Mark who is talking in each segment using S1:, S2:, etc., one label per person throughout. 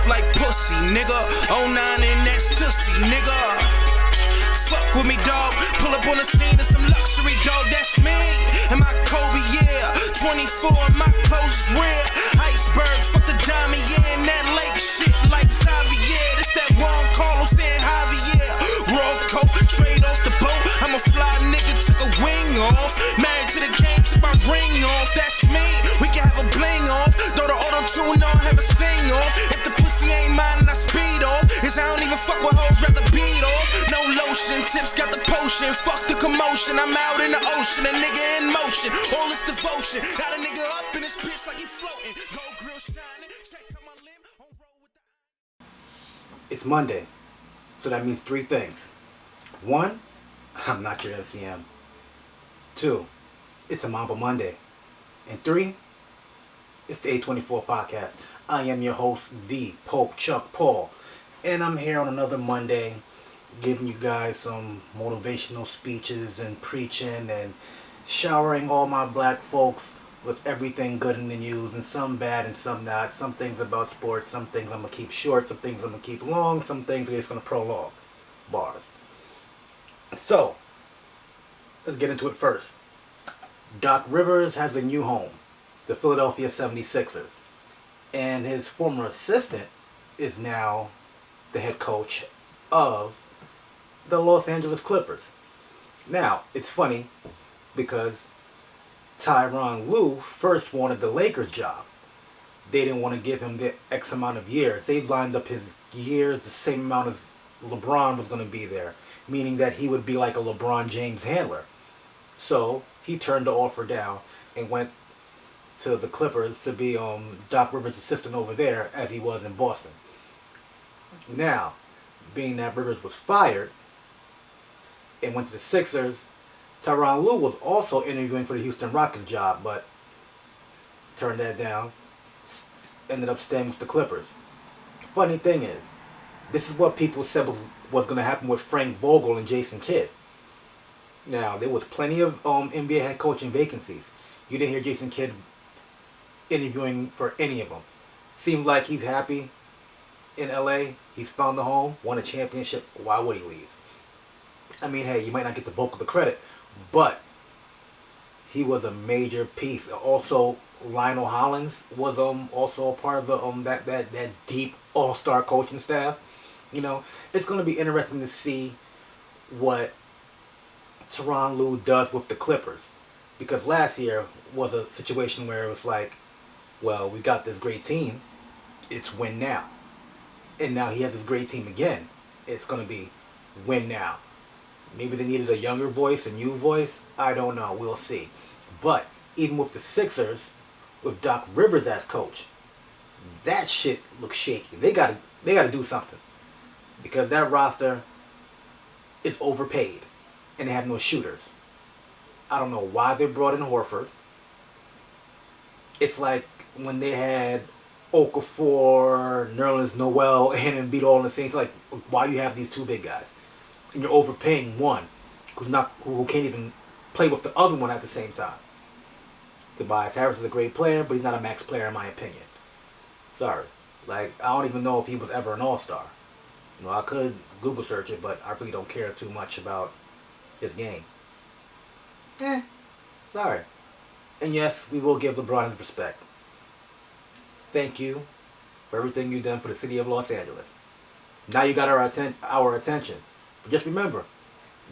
S1: like pussy, nigga. 09 and ecstasy, nigga. Fuck with me, dog. Pull up on the scene of some luxury, dog. That's me. And my Kobe, yeah. 24 and my clothes is rare. Iceberg, fuck the diamond, yeah. And that lake shit like Xavier. This that Juan Carlos and Javier. Raw coat, straight off the boat. I'm a fly nigga, took a wing off. Married to the game, took my ring off. That's me. We can have a bling off. Throw the auto-tune on, have a sing off. If the pussy ain't mine and I speed off. Cause I don't even fuck with hoes, rather beat off. No lotion, tips got the potion. Fuck the commotion, I'm out in the ocean. A nigga in motion, all this devotion. Got a nigga up in this bitch like he floating. Gold grill shining, check out my limb. On roll with the...
S2: It's Monday, so that means three things. One, I'm not your MCM. Two, it's a Mamba Monday. And three, it's the A24 podcast. I am your host, the Pope Chuck Paul. And I'm here on another Monday giving you guys some motivational speeches and preaching and showering all my black folks with everything good in the news and some bad and some not. Some things about sports, some things I'm going to keep short, some things I'm going to keep long, some things I'm just going to prolong. Bars. So, let's get into it first. Doc Rivers has a new home, the Philadelphia 76ers. And his former assistant is now the head coach of the Los Angeles Clippers. Now, it's funny because Ty Lue first wanted the Lakers job. They didn't want to give him the X amount of years. They lined up his years the same amount as LeBron was going to be there, meaning that he would be like a LeBron James handler. So he turned the offer down and went to the Clippers to be Doc Rivers' assistant over there as he was in Boston. Now, being that Rivers was fired and went to the Sixers, Tyronn Lue was also interviewing for the Houston Rockets job, but turned that down, ended up staying with the Clippers. Funny thing is, this is what people said was going to happen with Frank Vogel and Jason Kidd. Now, there was plenty of NBA head coaching vacancies. You didn't hear Jason Kidd interviewing for any of them. Seemed like he's happy in LA. He's found a home, won a championship. Why would he leave? I mean, hey, you might not get the bulk of the credit, but he was a major piece. Also, Lionel Hollins was also a part of the that deep all-star coaching staff. You know, it's going to be interesting to see what Tyronn Lue does with the Clippers, because last year was a situation where it was like, well, we got this great team, it's win now. And now he has this great team again. It's going to be win now. Maybe they needed a younger voice, a new voice. I don't know. We'll see. But even with the Sixers, with Doc Rivers as coach, that shit looks shaky. They gotta do something, because that roster is overpaid and they have no shooters. I don't know why they brought in Horford. It's like when they had Okafor, Nerlens Noel, and Embiid all in the same. It's like, why you have these two big guys and you're overpaying one who can't even play with the other one at the same time. Tobias Harris is a great player, but he's not a max player in my opinion. Sorry. Like, I don't even know if he was ever an all-star. You know, I could Google search it, but I really don't care too much about his game. Sorry. And yes, we will give LeBron his respect. Thank you for everything you've done for the city of Los Angeles. Now you got our attention. But just remember,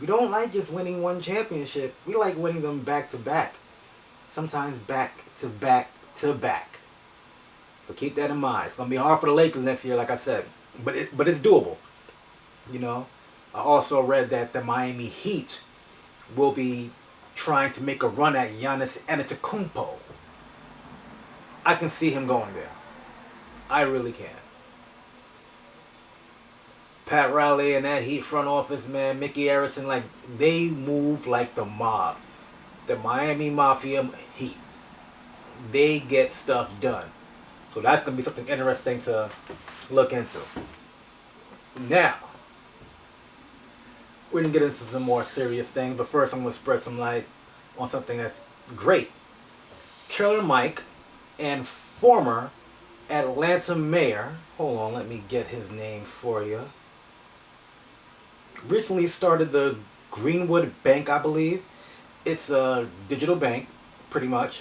S2: we don't like just winning one championship. We like winning them back to back. Sometimes back to back to back. So keep that in mind. It's going to be hard for the Lakers next year, like I said. But it's doable. You know, I also read that the Miami Heat will be trying to make a run at Giannis Antetokounmpo. I can see him going there. I really can. Pat Riley and that Heat front office, man, Mickey Harrison, like, they move like the mob. The Miami Mafia Heat. They get stuff done. So that's going to be something interesting to look into. Now, we're going to get into some more serious things, but first I'm going to spread some light on something that's great. Killer Mike and former Atlanta mayor, hold on, let me get his name for you, recently started the Greenwood Bank, I believe. It's a digital bank, pretty much.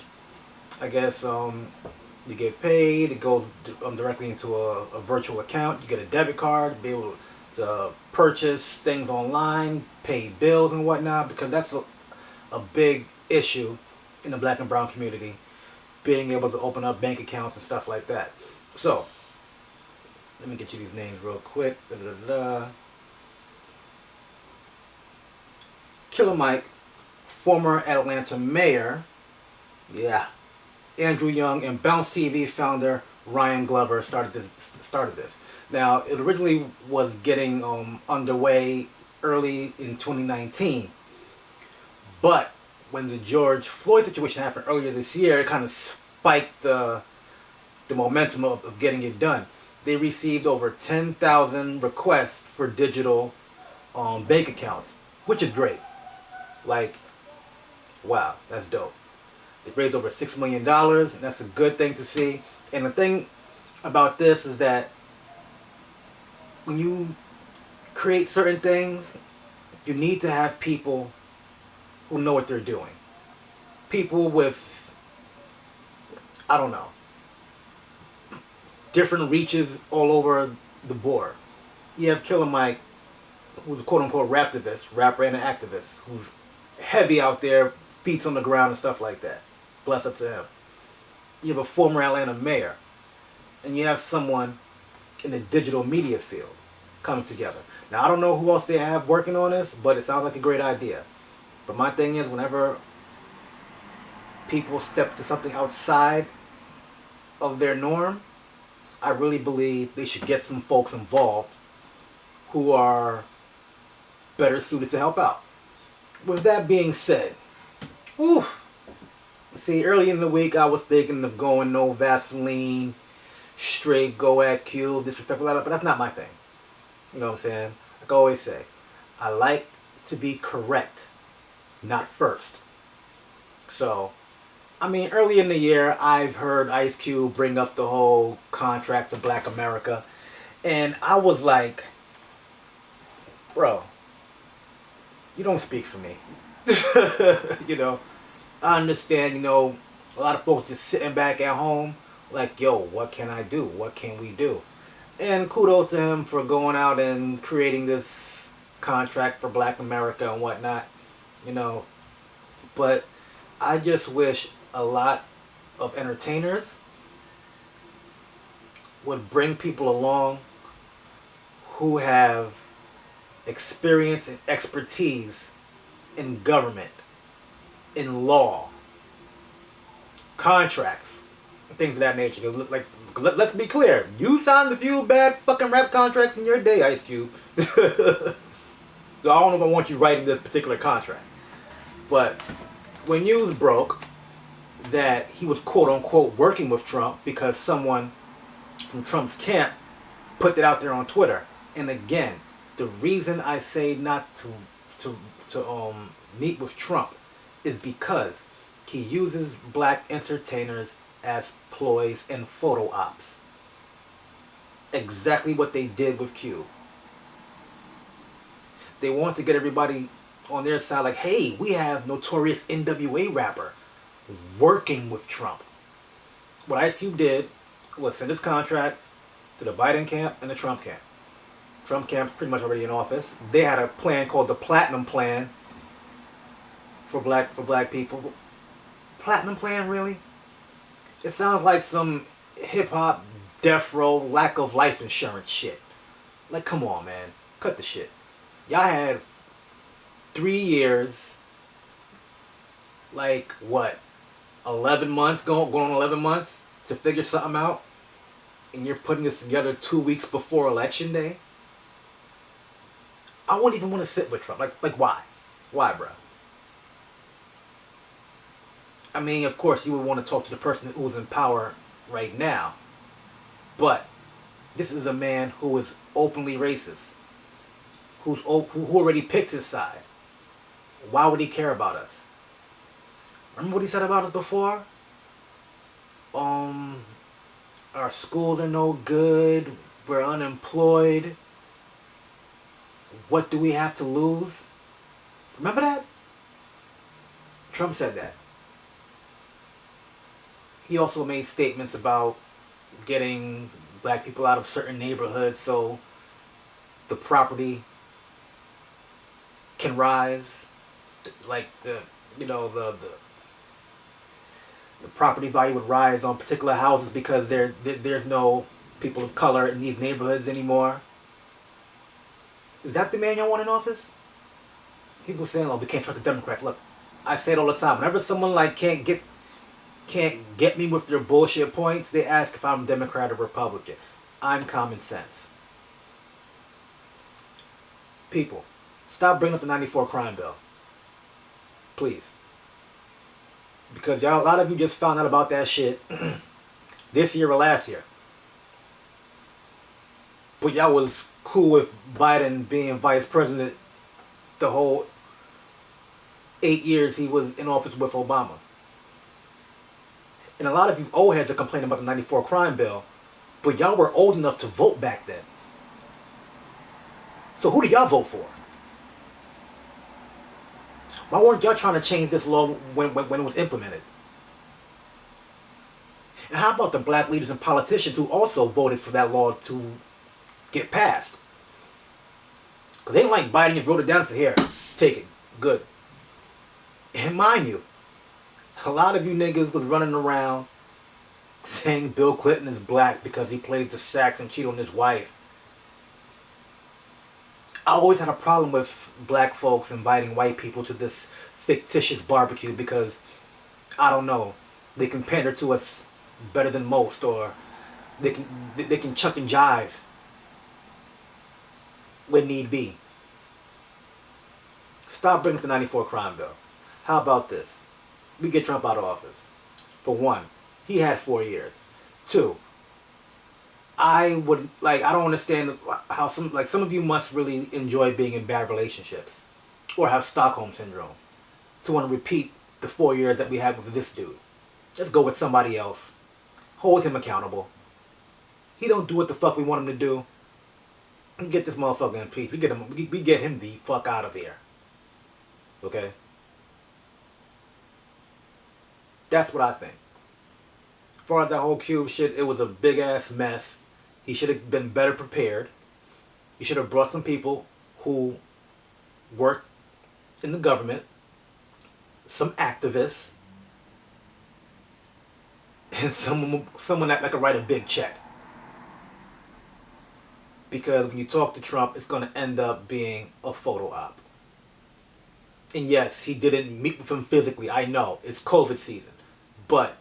S2: I guess you get paid, it goes directly into a virtual account. You get a debit card, be able to purchase things online, pay bills and whatnot, because that's a big issue in the black and brown community, being able to open up bank accounts and stuff like that. So, let me get you these names real quick. Killer Mike, former Atlanta mayor, yeah, Andrew Young, and Bounce TV founder Ryan Glover started this. Now, it originally was getting underway early in 2019, but when the George Floyd situation happened earlier this year, it kind of spiked the momentum of getting it done. They received over 10,000 requests for digital bank accounts, which is great. Like, wow, that's dope. They raised over $6 million, and that's a good thing to see. And the thing about this is that when you create certain things, you need to have people who know what they're doing. People with, I don't know, different reaches all over the board. You have Killer Mike, who's a quote-unquote rapper and an activist, who's heavy out there, feet on the ground and stuff like that. Bless up to him. You have a former Atlanta mayor, and you have someone in the digital media field coming together. Now, I don't know who else they have working on this, but it sounds like a great idea. But my thing is, whenever people step to something outside of their norm, I really believe they should get some folks involved who are better suited to help out. With that being said, whew, see, early in the week I was thinking of going no Vaseline, straight go at Q, disrespectful, but that's not my thing. You know what I'm saying? Like I always say, I like to be correct, not first. So, I mean, early in the year, I've heard Ice Cube bring up the whole contract to Black America, and I was like, bro, you don't speak for me. You know, I understand, you know, a lot of folks just sitting back at home like, yo, what can I do? What can we do? And kudos to him for going out and creating this contract for Black America and whatnot, you know. But I just wish a lot of entertainers would bring people along who have experience and expertise in government, in law, contracts, things of that nature. Like, let's be clear, you signed a few bad fucking rap contracts in your day, Ice Cube. So I don't know if I want you writing this particular contract. But when news broke that he was quote unquote working with Trump because someone from Trump's camp put that out there on Twitter. And again, the reason I say not to meet with Trump is because he uses black entertainers as ploys and photo ops. Exactly what they did with Q. They want to get everybody on their side like, hey, we have notorious NWA rapper working with Trump. What Ice Cube did was send his contract to the Biden camp and the Trump camp. Trump camp's pretty much already in office. They had a plan called the Platinum Plan for black people. Platinum Plan, really? It sounds like some hip-hop, death row, lack of life insurance shit. Like, come on, man. Cut the shit. Y'all had 3 years, like, what, 11 months, going on 11 months to figure something out, and you're putting this together 2 weeks before Election Day? I wouldn't even want to sit with Trump. Like why? Why, bro? I mean, of course, you would want to talk to the person who's in power right now, but this is a man who is openly racist, who already picked his side. Why would he care about us? Remember what he said about us before? Our schools are no good. We're unemployed. What do we have to lose? Remember that? Trump said that. He also made statements about getting black people out of certain neighborhoods so the property can rise. Like the property value would rise on particular houses because there's no people of color in these neighborhoods anymore. Is that the man y'all want in office? People saying, "Oh, we can't trust the Democrats." Look, I say it all the time. Whenever someone like can't get me with their bullshit points, they ask if I'm Democrat or Republican. I'm common sense. People, stop bringing up the '94 crime bill, please. Because y'all, a lot of you just found out about that shit this year or last year. But y'all was cool with Biden being vice president the whole 8 years he was in office with Obama. And a lot of you old heads are complaining about the '94 crime bill, but y'all were old enough to vote back then. So who did y'all vote for? Why weren't y'all trying to change this law when it was implemented? And how about the black leaders and politicians who also voted for that law to get passed? Because they didn't like Biden, just wrote it down and said, "Here, take it. Good." And mind you, a lot of you niggas was running around saying Bill Clinton is black because he plays the sax and cheat on his wife. I always had a problem with black folks inviting white people to this fictitious barbecue because, I don't know, they can pander to us better than most, or they can chuck and jive when need be. Stop bringing up the '94 crime bill. How about this? We get Trump out of office. For one, he had 4 years. Two, I don't understand how some of you must really enjoy being in bad relationships or have Stockholm syndrome to want to repeat the 4 years that we had with this dude. Let's go with somebody else. Hold him accountable. He don't do what the fuck we want him to do. Get this motherfucker impeached. We get him the fuck out of here. Okay? That's what I think. As far as that whole Cube shit, it was a big ass mess. He should have been better prepared. He should have brought some people who work in the government, some activists, and someone that could write a big check. Because when you talk to Trump, it's going to end up being a photo op. And yes, he didn't meet with him physically. I know, it's COVID season. But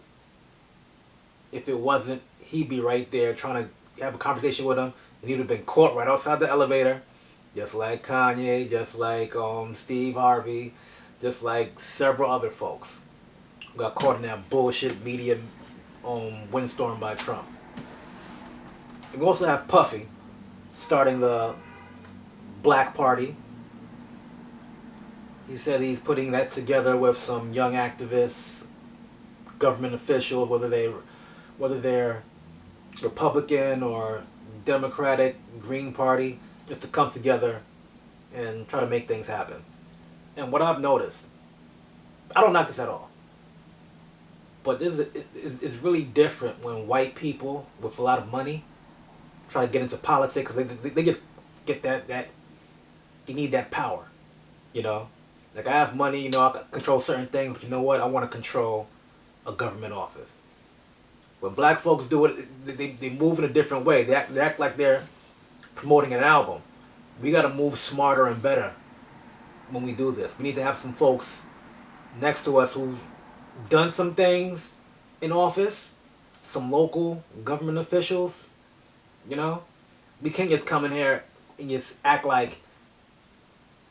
S2: if it wasn't, he'd be right there trying to have a conversation with him, and he'd have been caught right outside the elevator, just like Kanye, just like Steve Harvey, just like several other folks who got caught in that bullshit media windstorm by Trump. And we also have Puffy starting the Black Party. He said he's putting that together with some young activists, government officials, whether they're Republican or Democratic, Green Party, just to come together and try to make things happen. And what I've noticed, I don't knock this at all, but it's really different when white people with a lot of money try to get into politics because they just get that they need that power, you know? Like, I have money, you know, I can control certain things, but you know what? I want to control a government office. When black folks do it, they move in a different way. They act like they're promoting an album. We got to move smarter and better when we do this. We need to have some folks next to us who've done some things in office, some local government officials, you know? We can't just come in here and just act like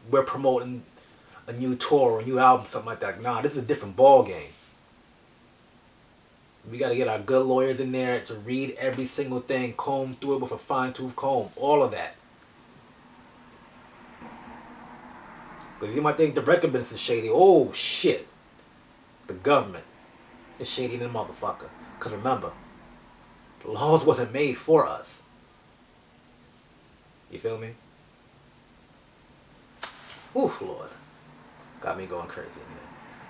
S2: we're promoting a new tour or a new album, something like that. Nah, this is a different ball game. We got to get our good lawyers in there to read every single thing, comb through it with a fine-tooth comb, all of that. Because you might think the recompense is shady. Oh, shit. The government is shady than a motherfucker. Because remember, The laws wasn't made for us. You feel me? Ooh, Lord. Got me going crazy in here.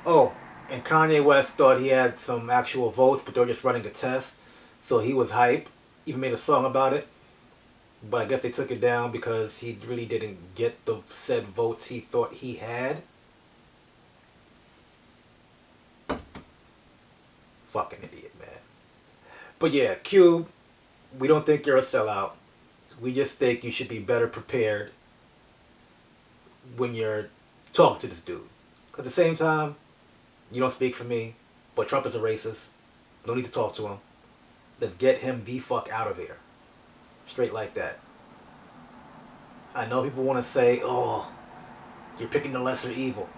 S2: Oh, and Kanye West thought he had some actual votes, but they're just running a test. So he was hype. Even made a song about it. But I guess they took it down because he really didn't get the said votes he thought he had. Fucking idiot, man. But yeah, Cube, we don't think you're a sellout. We just think you should be better prepared when you're talking to this dude. At the same time, you don't speak for me, but Trump is a racist. No need to talk to him. Let's get him the fuck out of here. Straight like that. I know people want to say, oh, you're picking the lesser evil.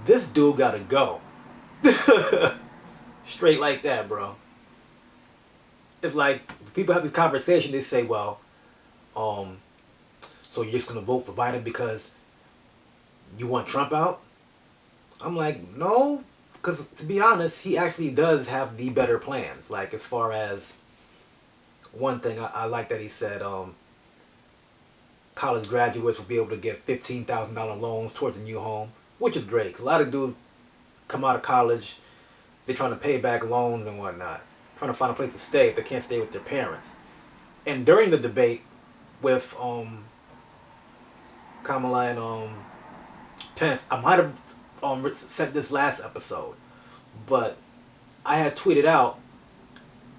S2: This dude gotta go. Straight like that, bro. It's like, people have this conversation, they say, well, so you're just gonna vote for Biden because you want Trump out? I'm like, no, because to be honest, he actually does have the better plans. Like, as far as one thing, I like that he said college graduates will be able to get $15,000 loans towards a new home, which is great. 'Cause a lot of dudes come out of college, they're trying to pay back loans and whatnot, trying to find a place to stay if they can't stay with their parents. And during the debate with Kamala and Pence, I might have said this last episode, but I had tweeted out,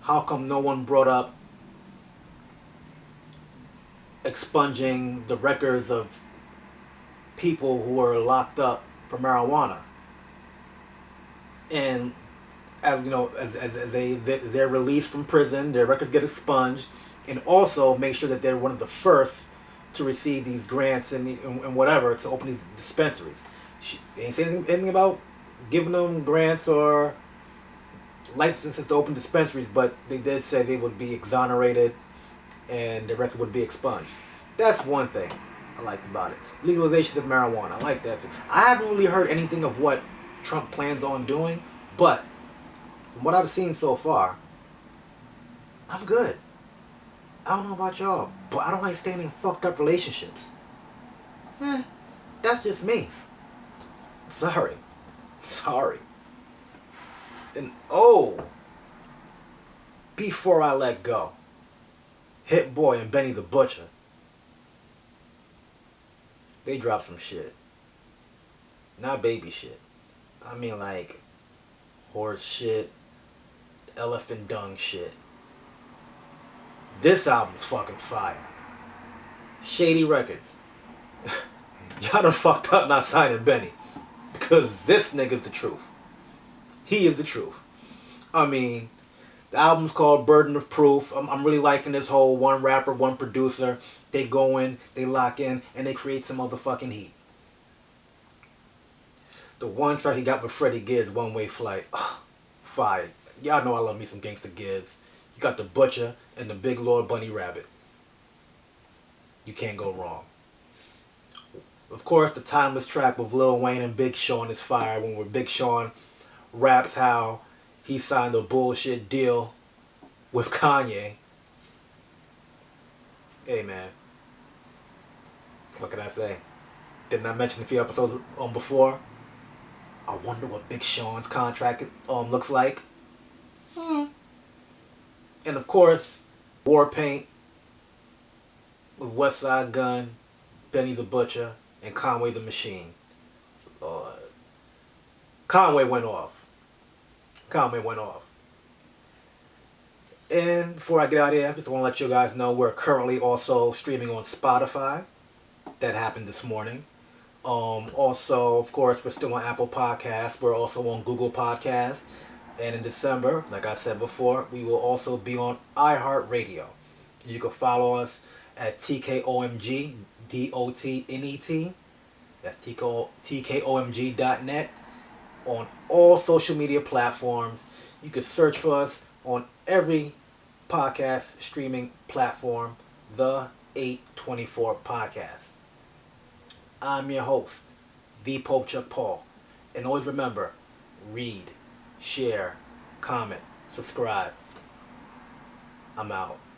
S2: how come no one brought up expunging the records of people who are locked up for marijuana? And as you know, as they're released from prison, their records get expunged, and also make sure that they're one of the first to receive these grants and whatever to open these dispensaries. They ain't saying anything about giving them grants or licenses to open dispensaries, but they did say they would be exonerated and the record would be expunged. That's one thing I liked about it. Legalization of marijuana, I like that too. I haven't really heard anything of what Trump plans on doing, but from what I've seen so far, I'm good. I don't know about y'all, but I don't like staying in fucked up relationships. That's just me. Sorry. And before I let go, Hit Boy and Benny the Butcher, they dropped some shit. Not baby shit. I mean like horse shit, elephant dung shit. This album's fucking fire. Shady Records. Y'all done fucked up not signing Benny. Because this nigga's the truth. He is the truth. I mean, the album's called Burden of Proof. I'm really liking this whole one rapper, one producer. They go in, they lock in, and they create some motherfucking heat. The one track he got with Freddie Gibbs, One Way Flight. Fire. Y'all know I love me some Gangsta Gibbs. You got the Butcher and the Big Lord Bunny Rabbit. You can't go wrong. Of course, the timeless track with Lil Wayne and Big Sean is fire, when Big Sean raps how he signed a bullshit deal with Kanye. Hey man, what can I say? Didn't I mention a few episodes before? I wonder what Big Sean's contract looks like. And of course, War Paint with Westside Gun, Benny the Butcher, and Conway the Machine. Conway went off. And before I get out of here, I just want to let you guys know we're currently also streaming on Spotify. That happened this morning. Also, of course, we're still on Apple Podcasts. We're also on Google Podcasts. And in December, like I said before, we will also be on iHeartRadio. You can follow us at TKOMG, DOTNET. That's TKOMG.net. On all social media platforms. You can search for us on every podcast streaming platform, The 824 Podcast. I'm your host, The Pope Chuck Paul. And always remember, read, share, comment, subscribe. I'm out.